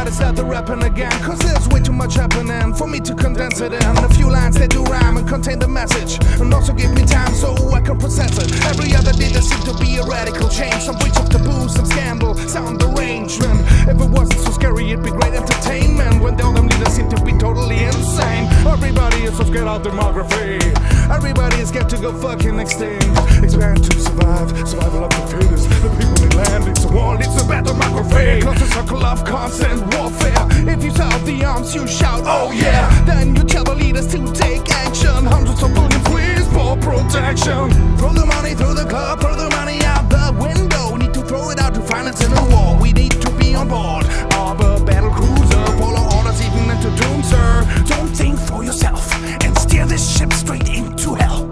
gotta start the rapping again, cause there's way too much happening for me to condense it in a few lines that do rhyme and contain the message, and also give me time so I can process it. Every other day there seemed to be a radical change, some breach of taboo, some scandal, sound arrangement. If it wasn't so scary it'd be great entertainment, when all them leaders seem to be totally insane. Everybody is so scared of demography, everybody is scared to go fucking extinct. Expand to survive, survival of the fittest. The people in land needs a war, needs a better demography. Cause a circle of constant warfare. If you sound the arms you shout, oh yeah, then you tell the leaders to take action. Hundreds of billions please for protection. Throw the money through the club, throw the money out the window. Need to throw it out to finance in a war. We need to be on board of a battle cruiser, follow orders even into doom, sir. Don't think for yourself and steer this ship straight into hell.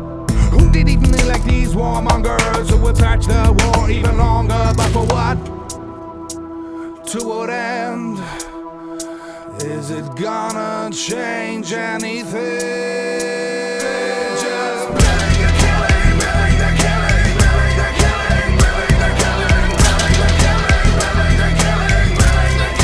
Who did even elect these warmongers who will touch the war even longer? But for what? To what end? Is it gonna change anything? Just billing the killing, billing the killing, billing the killing, billing the killing, billing the killing, billing the killing, billing the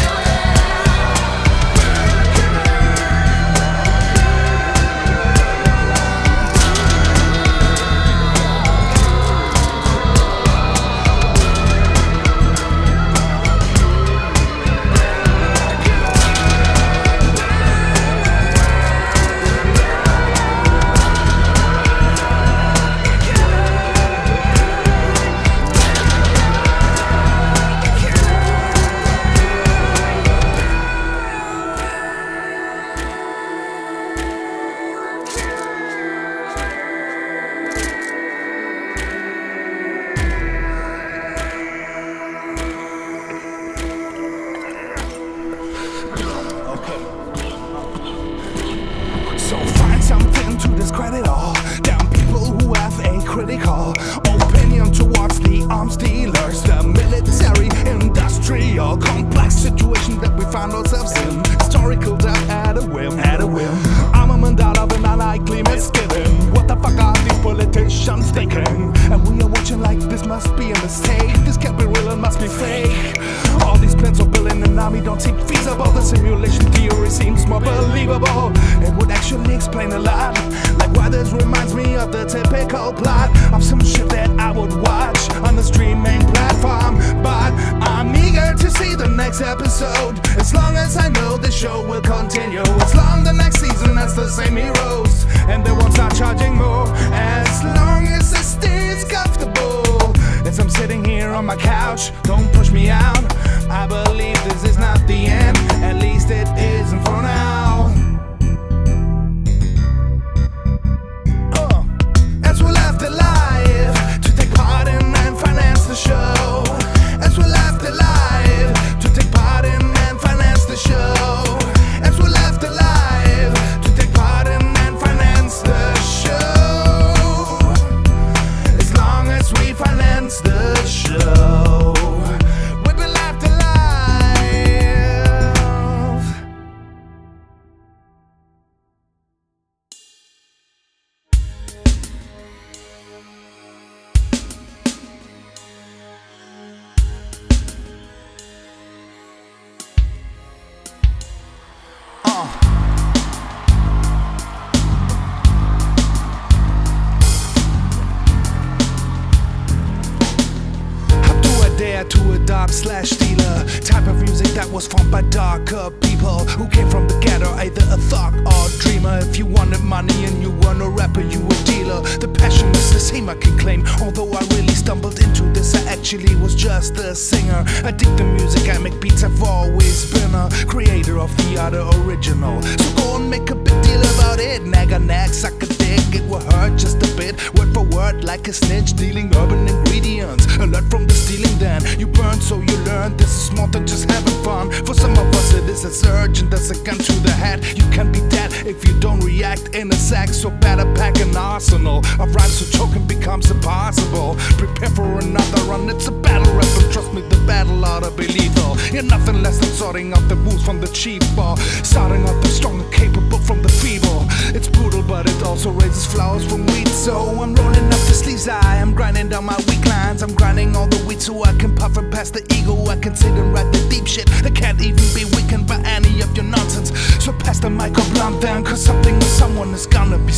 So find something to discredit all damn people who have a critical opinion towards the arms dealers, the military industrial complex situation that we find ourselves in. Historical death at a whim, at a whim. Armament out of an unlikely misgiving. What the fuck are these politicians thinking? And we are watching like this must be a mistake. This can't be real and must be fake. All these plans of building an army don't seem feasible. The simulation theory seems more believable. It would actually explain a lot, like why this reminds me of the typical plot of some shit that I would watch on the streaming platform. But I'm eager to see the next episode, as long as I know the show will continue. As long the next season has the same heroes and they won't start charging more, as long as it stays comfortable. As I'm sitting here on my couch, don't push me out. I believe this is not the end, at least it isn't for now. As we're left alive to take part in and finance the show. As we're left alive to take part in and finance the show. As we're left alive to take part in and finance the show. As long as we finance the show, we've been left alive. To a dark slash dealer type of music that was formed by darker people who came from the ghetto, either a thug or dreamer. If you wanted money and you weren't a rapper, you a dealer. The passion is the same, I can claim. Although I really stumbled into this, I actually was just a singer. I dig the music, I make beats, I've always been a creator of the art original. So go and make a big deal about it. Nag a nag, suck a dick, it will hurt just a bit. Word for word, like a snitch stealing urban ingredients. Alert from the stealing, then you burn so you learn. This is more than just having fun. For some of us it is as urgent as a gun to the head. You can be dead if you don't react in a sec. So better pack an arsenal of rhymes so choking becomes impossible. Prepare for another run, it's a battle rap, and trust me the battle ought to be lethal. You're nothing less than sorting out the moves from the cheap, or starting out the strong and capable from the feeble. It's brutal but it also raises flowers from weed. So I'm rolling up the sleeves, I am grinding down my weak lines. I'm grinding all the weed so I can puff and pass the ego. I can sit and write the deep shit that can't even be weakened by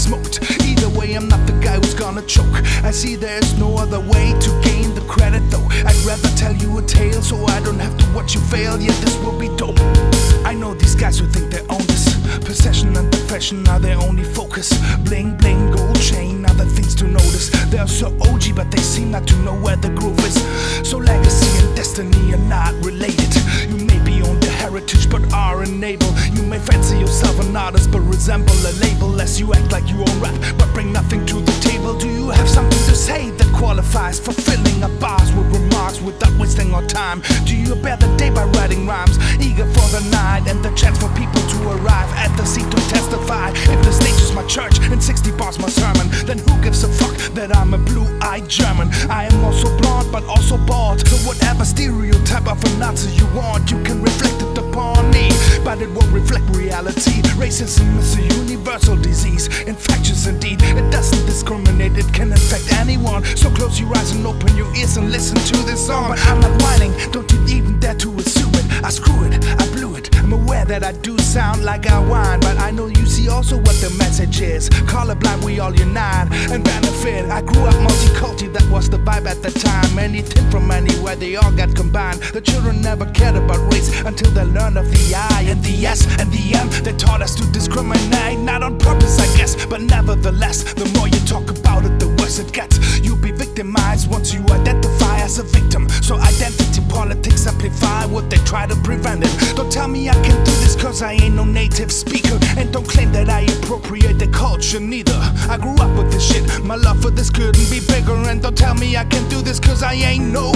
smoked. Either way, I'm not the guy who's gonna choke. I see there's no other way to gain the credit though. I'd rather tell you a tale so I don't have to watch you fail. Yeah, this will be dope. I know these guys who think they own this. Possession and profession are their only focus. Bling bling, gold chain, other things to notice. They're so OG but they seem not to know where the groove is. So legacy and destiny are not related. You may be on the heritage but are enabled. You may fancy yourself an artist but resemble a label. Less you act like you own rap but bring nothing to the table. Do you have something to say that qualifies for filling up bars with remarks without wasting our time? Do you bear the day by writing rhymes, eager for the night and the chance for people to arrive at the seat to testify? If the stage is my church and 60 bars my sermon, then who gives a fuck that I'm a blue-eyed German? I am also blonde but also bald. So whatever stereotype of a Nazi you want, you can reflect it upon me, but it won't reflect reality. Racism is a universal disease, infectious indeed. It doesn't discriminate, it can infect anyone. So close your eyes and open your ears and listen to this song. But I'm not whining, don't you even dare to assume it. I screw it, I blew it. I'm aware that I do sound like I whine, but I know you see also what the message is. Colorblind, we all unite and benefit. I grew up multicultural, that was the vibe at the time. Anything from anywhere, they all got combined. The children never cared about race until they learned of the I and the S and the M. They taught us to discriminate, not on purpose I guess, but nevertheless, the more you talk about it, the worse it gets. You'll be victimized once you identify as a victim. So identity politics amplify what they try to prevent it. Don't tell me I can do this cause I ain't no native speaker, and don't claim that I appropriate the culture neither. I grew up with this shit, my love for this couldn't be bigger. And don't tell me I can do this cause I ain't no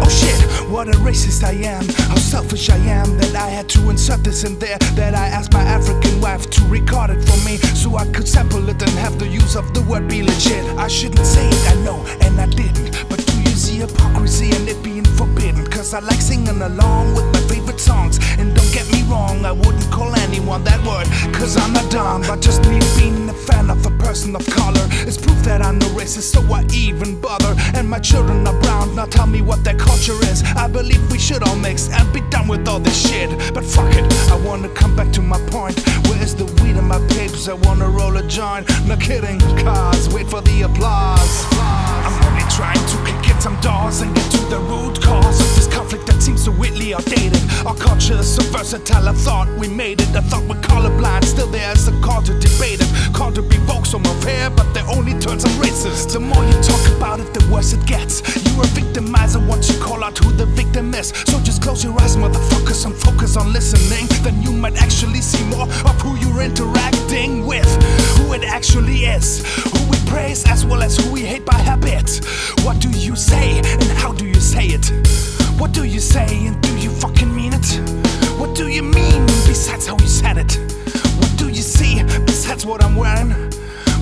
oh shit, what a racist I am. How selfish I am that I had to insert this in there. That I asked my African wife to record it for me so I could sample it and have the use of the word be legit. I shouldn't say it, I know, and I didn't. But do you see hypocrisy and it being forbidden? Cause I like singing along with my favorite songs. And don't get me wrong, I wouldn't call anyone that word, cause I'm not dumb. But just me being a fan of a person of color is proof that I'm no racist, so I even bother. And my children are brown, now tell me what their culture is. I believe we should all mix and be done with all this shit. But fuck it, I wanna come back to my point. Where is the weed in my papers? I wanna roll a joint. No kidding, cause wait for the applause. I'm only trying to kick in some doors and get to the root cause of this conflict that seems so weirdly outdated. Our culture is so versatile, I thought we made it. I thought we're colorblind, still there's a call to debate it. Call to revoke some of hair, but they only turn some racist. The more you talk about it, the worse it gets. You're a victimizer once you call out who the victim is. So just close your eyes, motherfuckers, and focus on listening. Then you might actually see more of who you're interacting with, who it actually is, who we praise as well as who we hate by habit. What do you say and how do you say it? What do you say and do you fucking mean it? What do you mean besides how you said it? What do you see besides what I'm wearing?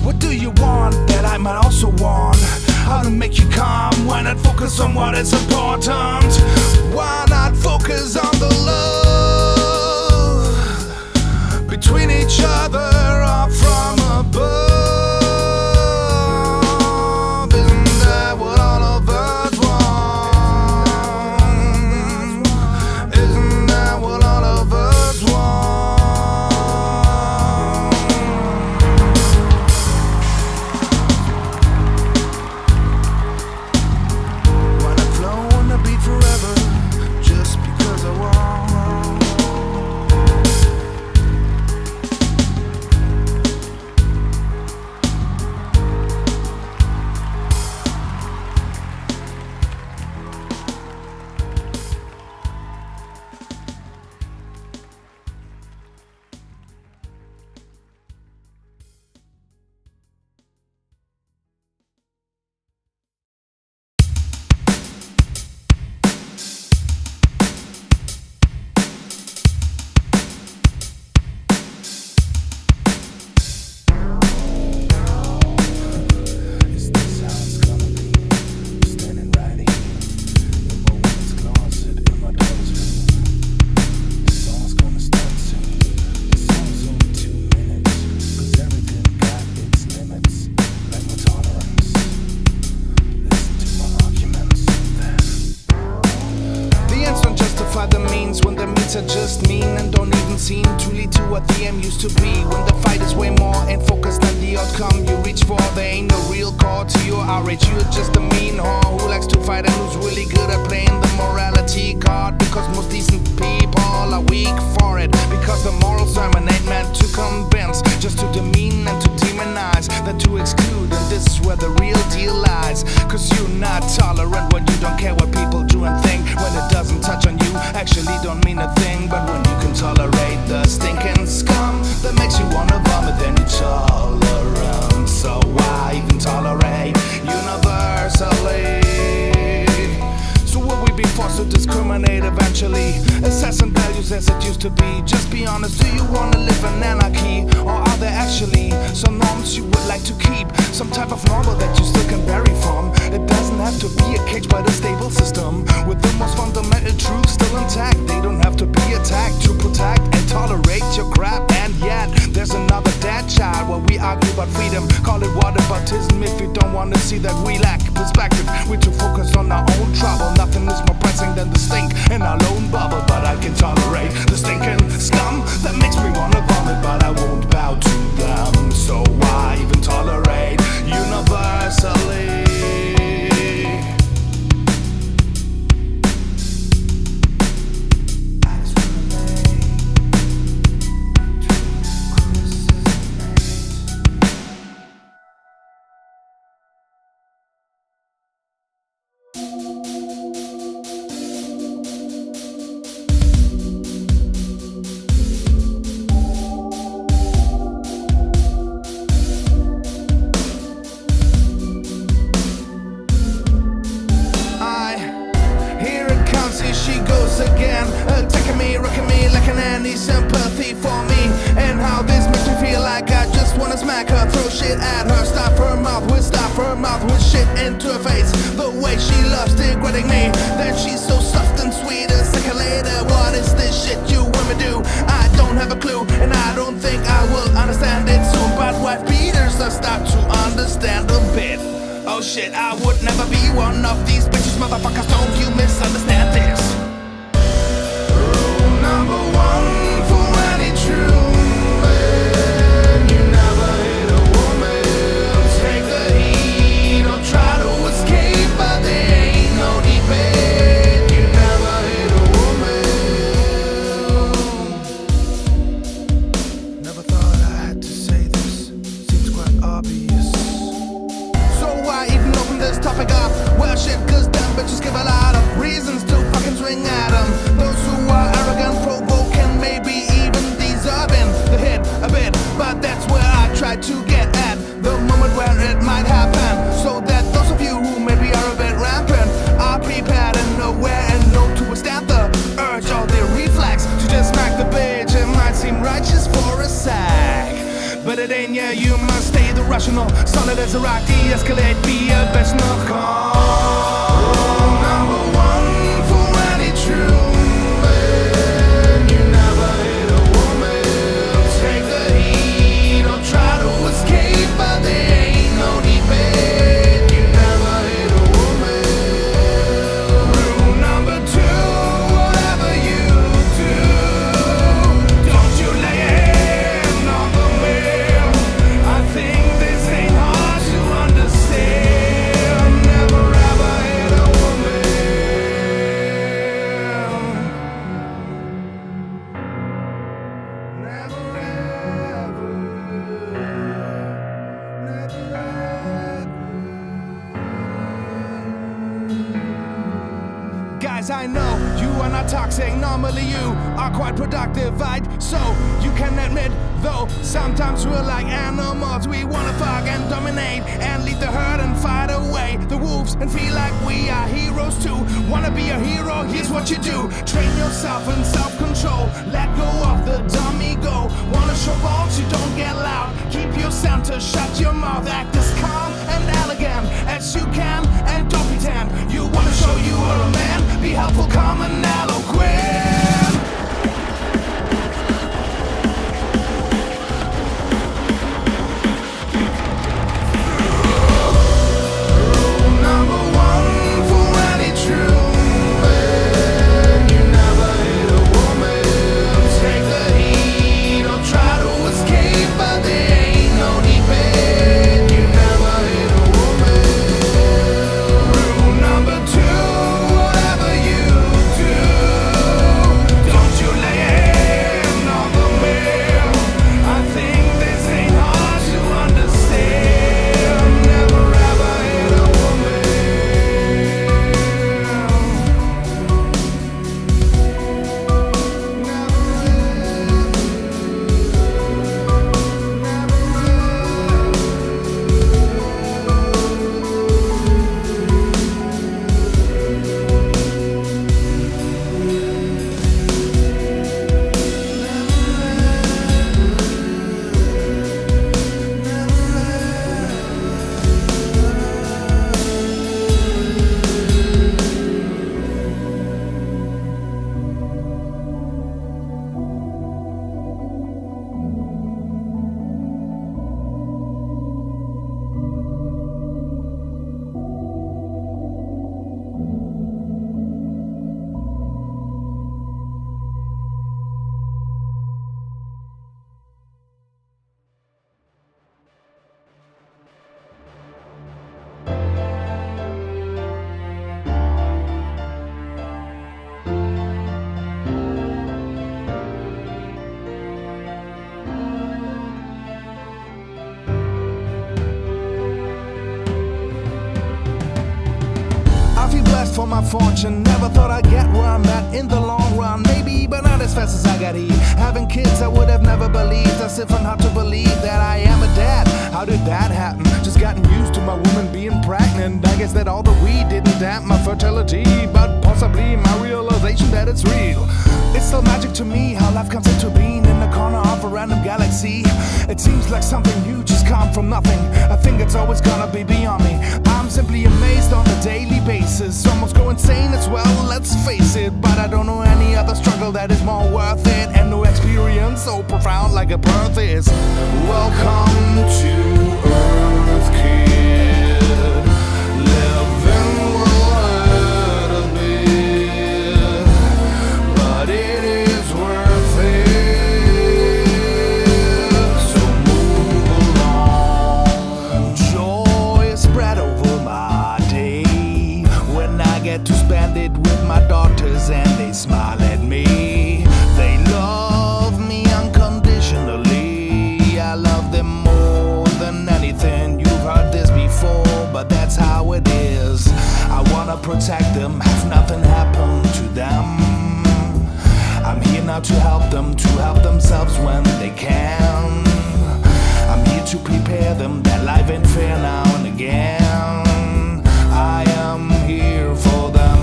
What do you want that I might also want? How to make you calm? Why not focus on what is important? Why not focus on the love between each other or from above? Isn't that what all of us want? Isn't that what all of us want? Wanna flow on the beat forever, just because I want. are just mean and don't even seem to lead to what the aim used to be. When the fight is way more in focus than the outcome you reach for, there ain't no real core to your outrage. You're just a mean whore who likes to fight and who's really good at playing the morality card. Because most decent people are weak for it. Because the moral sermon ain't meant to convince, just to demean and to demonize, then to exclude. And this is where the real deal lies. Cause you're not tolerant when you don't care what people do and think. When it doesn't touch on you, actually don't mean a thing. But when you can tolerate the stinking scum that makes you wanna vomit, then you tolerant. So why even tolerate universally? So will we be forced to discriminate eventually? Assessing values as it used to be. Just be honest, do you wanna live in anarchy? Or are there actually some norms you would like to keep? Some type of normal that you still can vary from. It doesn't have to be a cage but a stable system, with the most fundamental truths still intact. They don't have to be attacked to protect and tolerate your crap. And yet there's another dead child where we argue about freedom. Call it whataboutism if you don't wanna see that we lack perspective. We're too focused on our own trouble. Nothing is more pressing than the stink in our lone bubble. But I can tolerate the stinking scum that makes me wanna vomit, but I won't bow to them. So why even tolerate universally? She goes again, attacking me, rocking me, lacking any sympathy for me. And how this makes me feel like I just wanna smack her, throw shit at her, stop her mouth with shit into her face. The way she loves degrading me, then she's so soft and sweet. A second later, what is this shit you women do? I don't have a clue, and I don't think I will understand it soon. But wife beaters, I start to understand a bit. Oh shit, I would never be one of these bitches, motherfuckers, don't you misunderstand this. Rule number one for any true man: you never hit a woman. Take the heat or try to escape, but there ain't no debate. You never hit a woman. Never thought I had to say this, seems quite obvious. Why even open this topic up? Well shit, cause them bitches give a lot of reasons to fucking swing at them. Those who are arrogant, provoking, maybe even deserving the hit a bit. But that's where I try to get at, the moment where it might happen, so that those of you who maybe are a bit rampant are prepared and aware and know to withstand the urge or the reflex to just smack the bitch. It might seem righteous for a sec, but it ain't. Yeah, you must stay the rational, solid as a rock, de-escalate, be a best knock on. Rule number one for any true man: you never hit a woman. Take the heat or try to escape, but there ain't no debate. You never hit a woman. Rule number two: whatever you do, don't you lay in on the mill. I think this ain't hard to understand. Never ever hit a woman. Never ever. Never ever. Guys, I know you are not toxic. Normally you are quite productive, right? So you can admit, though, sometimes we're like animals. We wanna fuck and dominate and lead the herd and fight away the wolves and feel like we are heroes too. Wanna be a hero? Here's what you do: train yourself in self-control. Let go of the dumb ego. Wanna show balls? You don't get loud. Keep your center, shut your mouth. Act as calm and elegant as you can, and don't pretend you wanna show you are a man. Be helpful, calm, and eloquent. Rule number one for any true man: you never hit a woman. my fortune. Never thought I'd get where I'm at in the long run. Maybe, but not as fast as I got here. Having kids I would have never believed. As if I'm hard to believe that I am a dad. How did that happen? Just gotten used to my woman being pregnant. I guess that all the weed didn't damp my fertility, but possibly my realization that it's real. It's still magic to me how life comes into being in the corner of a random galaxy. It seems like something huge has come from nothing. I think it's always gonna be beyond me. I'm simply amazed on a daily basis. Almost go insane as well, let's face it. But I don't know any other struggle that is more worth it. And no experience so profound like a birth is. Welcome to Earth, kid. Living will hurt a bit, but it is worth it. So move along. Joy is spread over my day when I get to spend it with my daughters and they smile at me. They love me unconditionally. I love them more than anything. You've heard this before, but that's how it is. I wanna protect them, have nothing happen to them. I'm here now to help them, to help themselves when they can. I'm here to prepare them that life ain't fair now and again. I am here for them.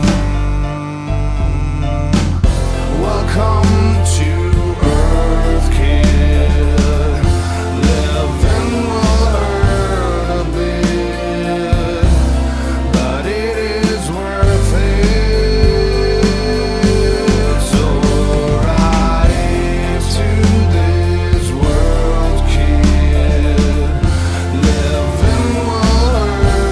Welcome to Earth, kid. Living will hurt a bit, but it is worth it. So rise to this world, kid. Living will hurt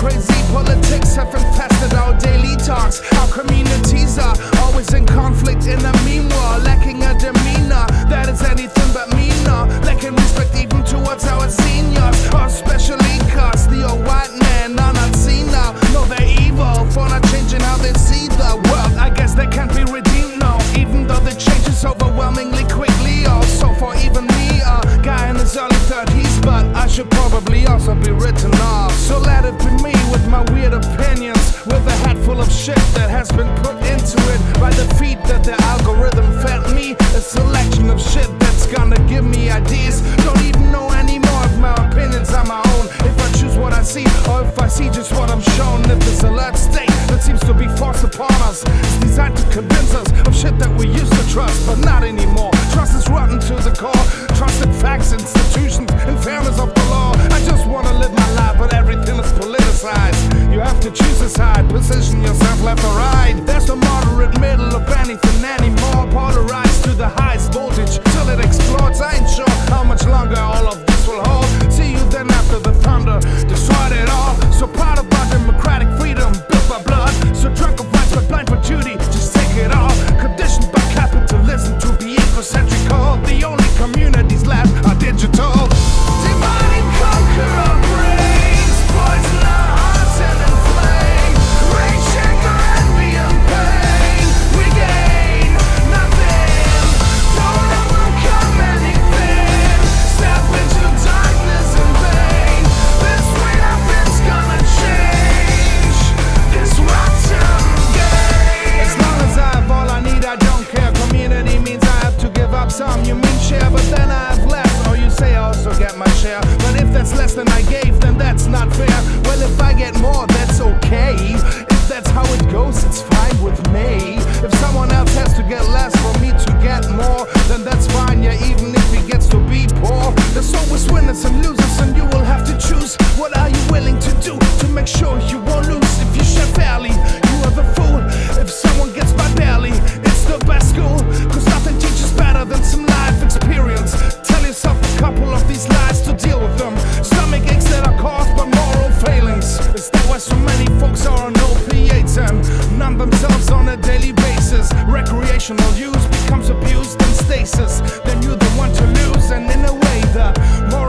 crazy politics have infested our daily talks. Our communities are always in conflict in a meme war, lacking a demeanor that is anything but meaner, lacking respect even towards our seniors, especially cause the old white men are not seen now. No, they're evil for not changing how they see the world. I guess they can't be redeemed, no, even though the change is overwhelmingly quickly. Also for even me, a guy in his early 30s, but I should probably also be written off. So let it be me with my weird opinions, with a hat full of shit that has been put into it by the feed that the algorithm fed me. A selection of shit that's gonna give me ideas. Don't even know anymore if my opinions are my own, if I choose what I see or if I see just what I'm shown. If this alert state that seems to be forced upon us is designed to convince us of shit that we used to trust, but not anymore. Trust is rotten to the core. Trusted facts, institutions, and fairness of the law. I just wanna live my life, but everything is politicized. You have to choose a side, position yourself left or right. There's no moderate middle of anything anymore. Polarized to the highest voltage till it explodes. I ain't sure how much longer all of this will hold. See you then after the thunder destroyed it all. So proud of our democratic freedom built by blood. So drunk of rights but blind for duty, just take it all. Conditioned by capitalism to be egocentrical. The only communities left are digital. Divide and conquer our brains, poison our hearts and inflame. Rage, anger, envy and pain. We gain nothing, don't overcome anything. Step into darkness in vain. This way nothing's gonna change this rotten game. As long as I have all I need, I don't care. Community means I have to give up some. You mean share, but then I have less. Or you say I also get my share, but if that's less than I gave, then that's not fair. Well, if I get more, that's okay. If that's how it goes, it's fine with me. If someone else has to get less for me to get more, then that's fine, yeah, even if he gets to be poor. There's always winners and losers, and you will have to choose. What are you willing to do to make sure you won't lose? If you share fairly, you are the fool. If someone gets by barely, it's the best school. Cause nothing teaches better than some life experience. Tell yourself a couple of these lies to deal with them. Stomach aches that are caused by moral failings. Is that why so many folks are on opiates and numb themselves on a daily basis? Recreational use becomes abused in stasis. Then you're the one to lose, and in a way the more